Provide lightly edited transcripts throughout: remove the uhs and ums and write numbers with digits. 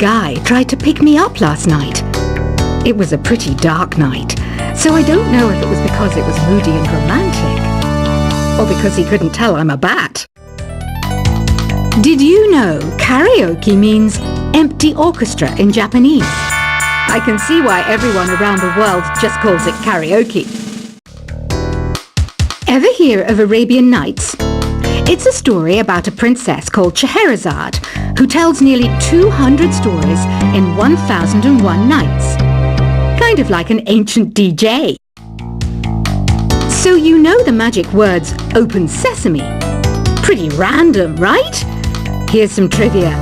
guy tried to pick me up last night. It was a pretty dark night, so I don't know if it was because it was moody and romantic, or because he couldn't tell I'm a bat. Did you know karaoke means empty orchestra in Japanese? I can see why everyone around the world just calls it karaoke. Ever hear of Arabian Nights? It's a story about a princess called Scheherazade who tells nearly 200 stories in 1001 nights. Kind of like an ancient DJ. So you know the magic words "open sesame"? Pretty random, right? Here's some trivia.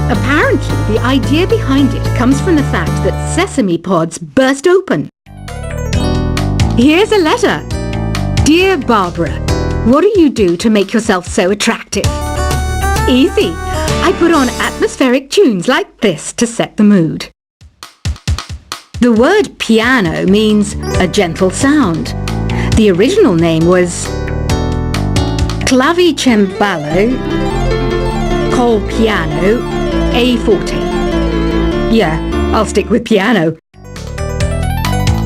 Apparently, the idea behind it comes from the fact that sesame pods burst open. Here's a letter. Dear Barbara, what do you do to make yourself so attractive? Easy. I put on atmospheric tunes like this to set the mood. The word piano means a gentle sound. The original name was clavicembalo col piano a forte. Yeah, I'll stick with piano.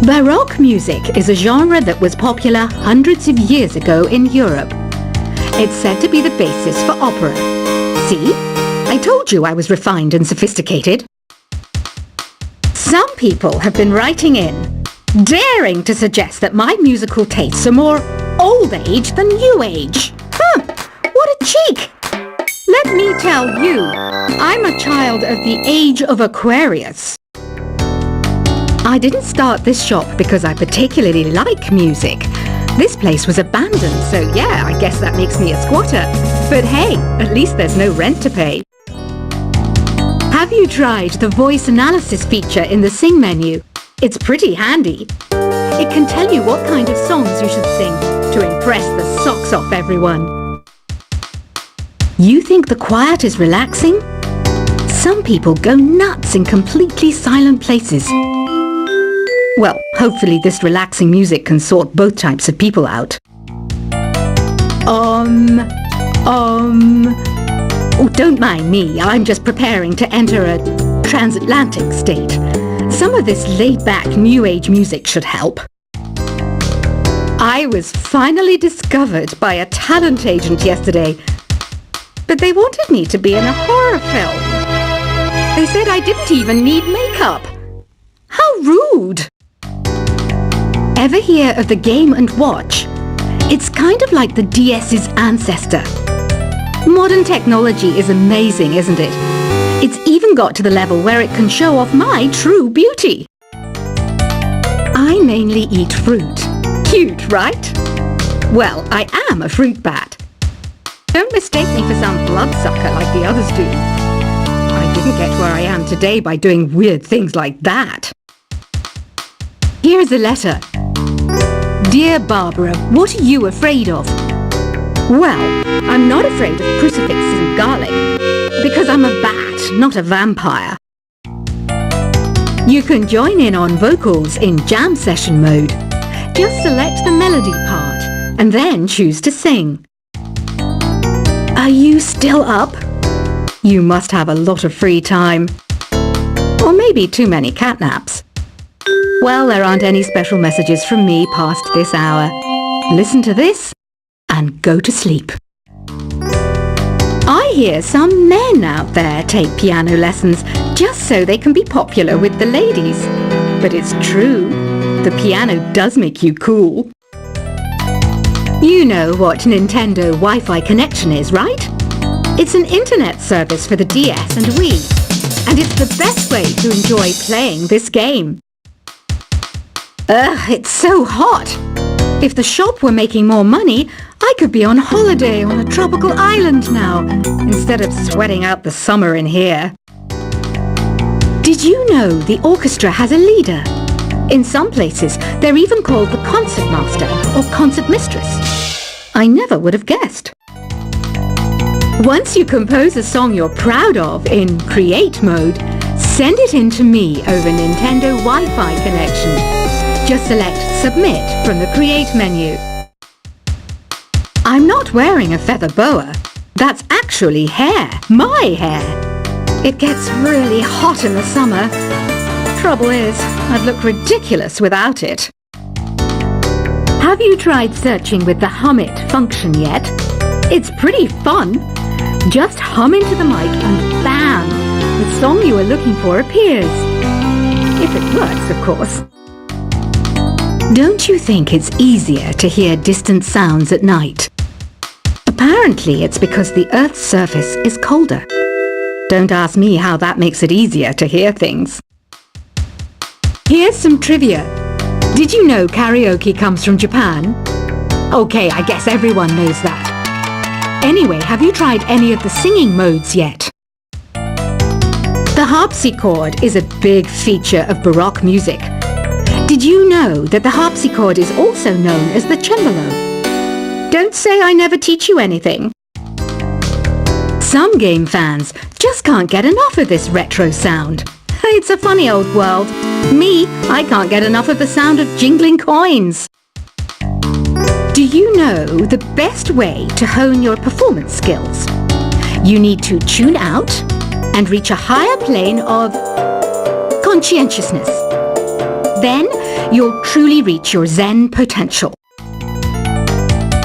Baroque music is a genre that was popular hundreds of years ago in Europe. It's said to be the basis for opera. See? I told you I was refined and sophisticated. Some people have been writing in, daring to suggest that my musical tastes are more old age than new age. What a cheek! Let me tell you, I'm a child of the age of Aquarius. I didn't start this shop because I particularly like music. This place was abandoned, so yeah, I guess that makes me a squatter. But hey, at least there's no rent to pay. Have you tried the voice analysis feature in the Sing menu? It's pretty handy. It can tell you what kind of songs you should sing to impress the socks off everyone. You think the quiet is relaxing? Some people go nuts in completely silent places. Well, hopefully this relaxing music can sort both types of people out. Oh, don't mind me. I'm just preparing to enter a transatlantic state. Some of this laid-back New Age music should help. I was finally discovered by a talent agent yesterday, but they wanted me to be in a horror film. They said I didn't even need makeup. How rude! Ever hear of the Game & Watch? It's kind of like the DS's ancestor. Modern technology is amazing, isn't it? It's even got to the level where it can show off my true beauty. I mainly eat fruit. Cute, right? Well, I am a fruit bat. Don't mistake me for some bloodsucker like the others do. I didn't get where I am today by doing weird things like that. Here's a letter. Dear Barbara, what are you afraid of? Well, I'm not afraid of crucifixes and garlic, because I'm a bat, not a vampire. You can join in on vocals in jam session mode. Just select the melody part, and then choose to sing. Are you still up? You must have a lot of free time. Or maybe too many catnaps. Well, there aren't any special messages from me past this hour. Listen to this and go to sleep. I hear some men out there take piano lessons just so they can be popular with the ladies. But it's true, the piano does make you cool. You know what Nintendo Wi-Fi connection is, right? It's an internet service for the DS and Wii, and it's the best way to enjoy playing this game. Ugh, it's so hot! If the shop were making more money, I could be on holiday on a tropical island now, instead of sweating out the summer in here. Did you know the orchestra has a leader? In some places, they're even called the concertmaster or concertmistress. I never would have guessed. Once you compose a song you're proud of in Create mode, send it in to me over Nintendo Wi-Fi connection. Just select Submit from the Create menu. I'm not wearing a feather boa. That's actually hair, my hair. It gets really hot in the summer. Trouble is, I'd look ridiculous without it. Have you tried searching with the Hum It function yet? It's pretty fun. Just hum into the mic and bam! The song you are looking for appears. If it works, of course. Don't you think it's easier to hear distant sounds at night? Apparently it's because the Earth's surface is colder. Don't ask me how that makes it easier to hear things. Here's some trivia. Did you know karaoke comes from Japan? Okay, I guess everyone knows that. Anyway, have you tried any of the singing modes yet? The harpsichord is a big feature of Baroque music. Did you know that the harpsichord is also known as the cembalo? Don't say I never teach you anything. Some game fans just can't get enough of this retro sound. It's a funny old world. Me, I can't get enough of the sound of jingling coins. Do you know the best way to hone your performance skills? You need to tune out and reach a higher plane of conscientiousness. Then you'll truly reach your Zen potential.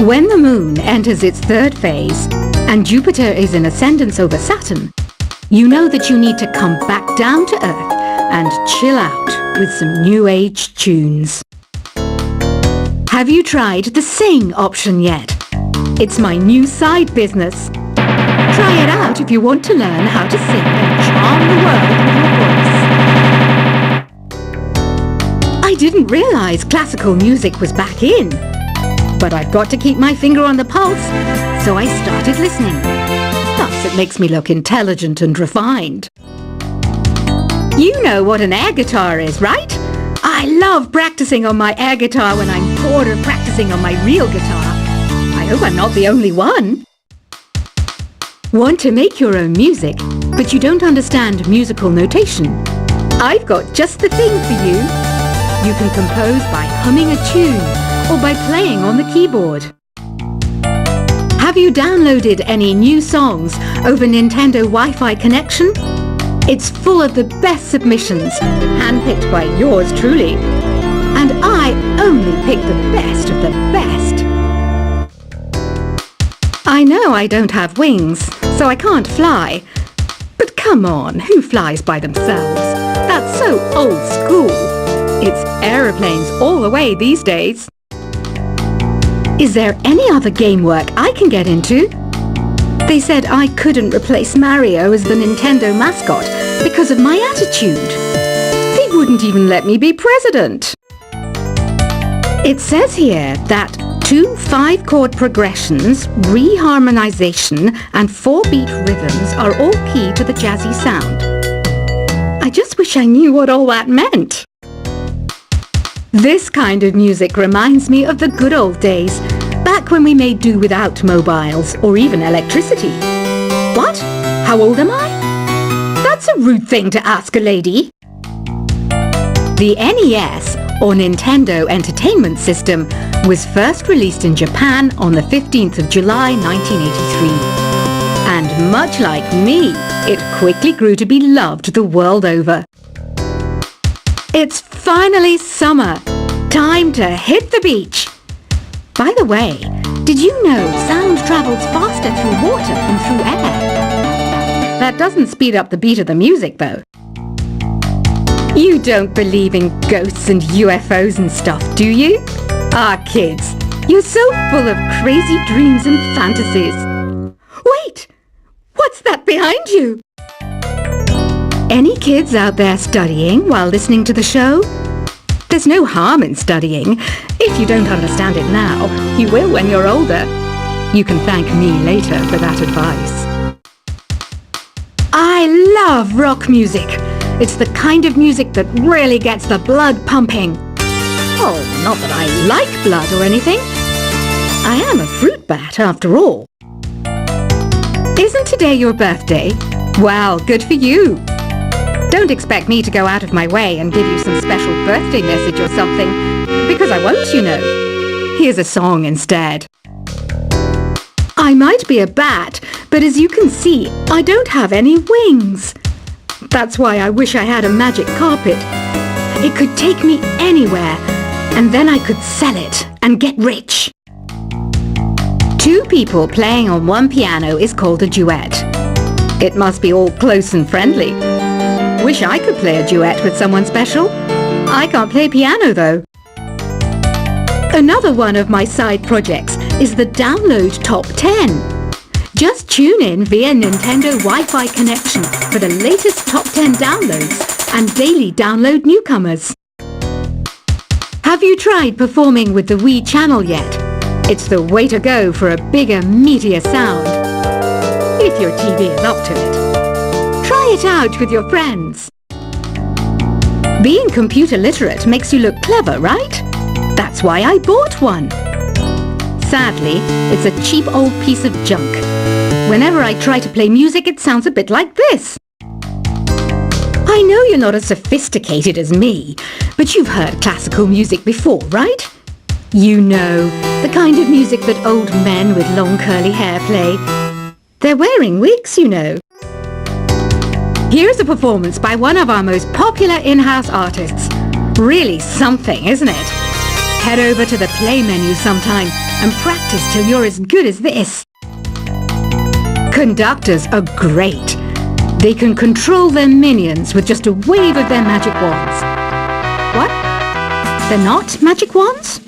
When the moon enters its third phase and Jupiter is in ascendance over Saturn, you know that you need to come back down to Earth and chill out with some new age tunes. Have you tried the Sing option yet? It's my new side business. Try it out if you want to learn how to sing and charm the world with your voice. I didn't realize classical music was back in. But I've got to keep my finger on the pulse, so I started listening. Thus, it makes me look intelligent and refined. You know what an air guitar is, right? I love practicing on my air guitar when I'm bored of practicing on my real guitar. I hope I'm not the only one. Want to make your own music, but you don't understand musical notation? I've got just the thing for you. You can compose by humming a tune or by playing on the keyboard. Have you downloaded any new songs over Nintendo Wi-Fi connection? It's full of the best submissions, handpicked by yours truly. And I only pick the best of the best. I know I don't have wings, so I can't fly. But come on, who flies by themselves? That's so old school. It's aeroplanes all the way these days. Is there any other game work I can get into? They said I couldn't replace Mario as the Nintendo mascot because of my attitude. They wouldn't even let me be president. It says here that 2 5-chord progressions, reharmonization, and 4-beat rhythms are all key to the jazzy sound. I just wish I knew what all that meant. This kind of music reminds me of the good old days, back when we made do without mobiles or even electricity. What? How old am I? That's a rude thing to ask a lady. The NES, or Nintendo Entertainment System, was first released in Japan on the 15th of July 1983. And much like me, it quickly grew to be loved the world over. It's finally summer. Time to hit the beach. By the way, did you know sound travels faster through water than through air? That doesn't speed up the beat of the music, though. You don't believe in ghosts and UFOs and stuff, do you? Ah, kids, you're so full of crazy dreams and fantasies. Wait! What's that behind you? Any kids out there studying while listening to the show? There's no harm in studying. If you don't understand it now, you will when you're older. You can thank me later for that advice. I love rock music. It's the kind of music that really gets the blood pumping. Oh, not that I like blood or anything. I am a fruit bat after all. Isn't today your birthday? Well, good for you. Don't expect me to go out of my way and give you some special birthday message or something, because I won't, you know. Here's a song instead. I might be a bat, but as you can see, I don't have any wings. That's why I wish I had a magic carpet. It could take me anywhere, and then I could sell it and get rich. Two people playing on one piano is called a duet. It must be all close and friendly. Wish I could play a duet with someone special. I can't play piano though. Another one of my side projects is the Download Top 10. Just tune in via Nintendo Wi-Fi connection for the latest Top 10 downloads and daily download newcomers. Have you tried performing with the Wii channel yet? It's the way to go for a bigger, meatier sound. If your TV is up to it. Try it out with your friends. Being computer literate makes you look clever, right? That's why I bought one. Sadly, it's a cheap old piece of junk. Whenever I try to play music, it sounds a bit like this. I know you're not as sophisticated as me, but you've heard classical music before, right? You know, the kind of music that old men with long curly hair play. They're wearing wigs, you know. Here's a performance by one of our most popular in-house artists. Really something, isn't it? Head over to the play menu sometime and practice till you're as good as this. Conductors are great. They can control their minions with just a wave of their magic wands. What? They're not magic wands?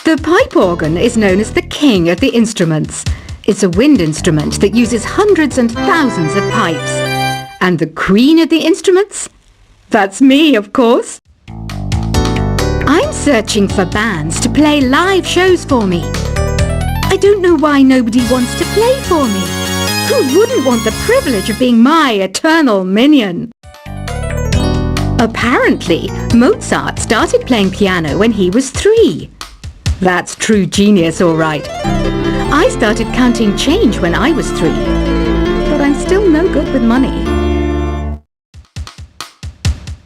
The pipe organ is known as the king of the instruments. It's a wind instrument that uses hundreds and thousands of pipes. And the queen of the instruments? That's me, of course. I'm searching for bands to play live shows for me. I don't know why nobody wants to play for me. Who wouldn't want the privilege of being my eternal minion? Apparently, Mozart started playing piano when he was 3. That's true genius, all right. I started counting change when I was 3, but I'm still no good with money.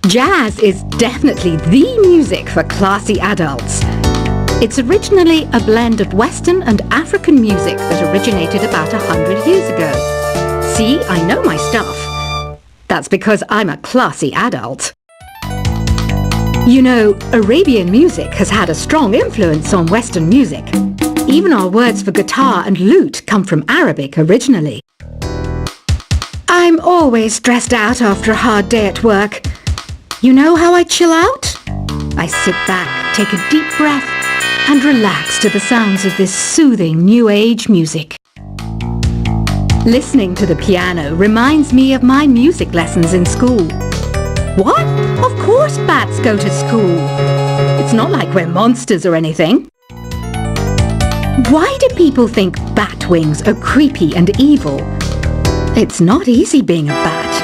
Jazz is definitely the music for classy adults. It's originally a blend of Western and African music that originated about 100 years ago. See, I know my stuff. That's because I'm a classy adult. You know, Arabian music has had a strong influence on Western music. Even our words for guitar and lute come from Arabic originally. I'm always stressed out after a hard day at work. You know how I chill out? I sit back, take a deep breath, and relax to the sounds of this soothing new age music. Listening to the piano reminds me of my music lessons in school. What? Of course bats go to school. It's not like we're monsters or anything. Why do people think bat wings are creepy and evil? It's not easy being a bat.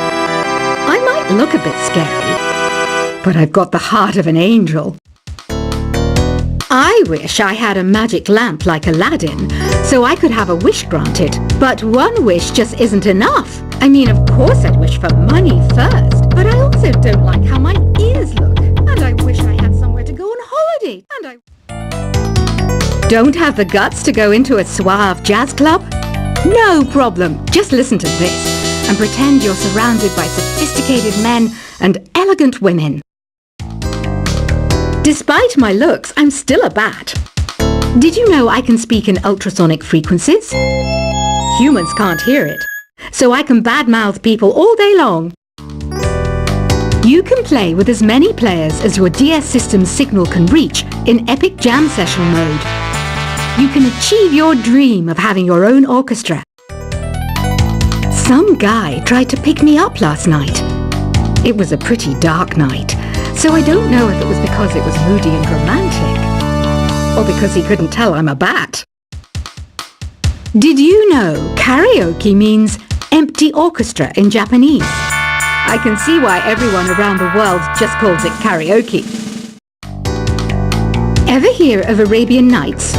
I might look a bit scary, but I've got the heart of an angel. I wish I had a magic lamp like Aladdin, so I could have a wish granted. But one wish just isn't enough. I mean, of course I'd wish for money first, but I also don't like how my ears look. And I wish I had somewhere to go on holiday. And I don't have the guts to go into a suave jazz club? No problem. Just listen to this and pretend you're surrounded by sophisticated men and elegant women. Despite my looks, I'm still a bat. Did you know I can speak in ultrasonic frequencies? Humans can't hear it, so I can badmouth people all day long. You can play with as many players as your DS system's signal can reach in Epic Jam Session mode. You can achieve your dream of having your own orchestra. Some guy tried to pick me up last night. It was a pretty dark night, so I don't know if it was because it was moody and romantic, or because he couldn't tell I'm a bat. Did you know karaoke means empty orchestra in Japanese? I can see why everyone around the world just calls it karaoke. Ever hear of Arabian Nights?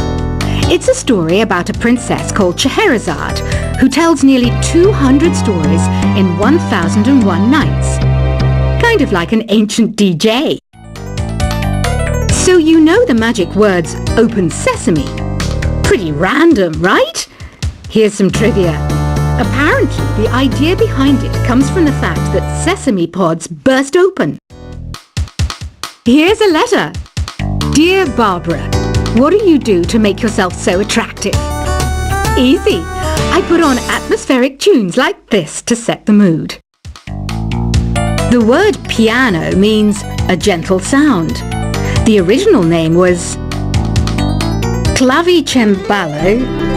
It's a story about a princess called Scheherazade who tells nearly 200 stories in 1001 nights. Kind of like an ancient DJ. So you know the magic words "Open Sesame"? Pretty random, right? Here's some trivia. Apparently, the idea behind it comes from the fact that sesame pods burst open. Here's a letter. Dear Barbara, what do you do to make yourself so attractive? Easy. I put on atmospheric tunes like this to set the mood. The word piano means a gentle sound. The original name was clavicembalo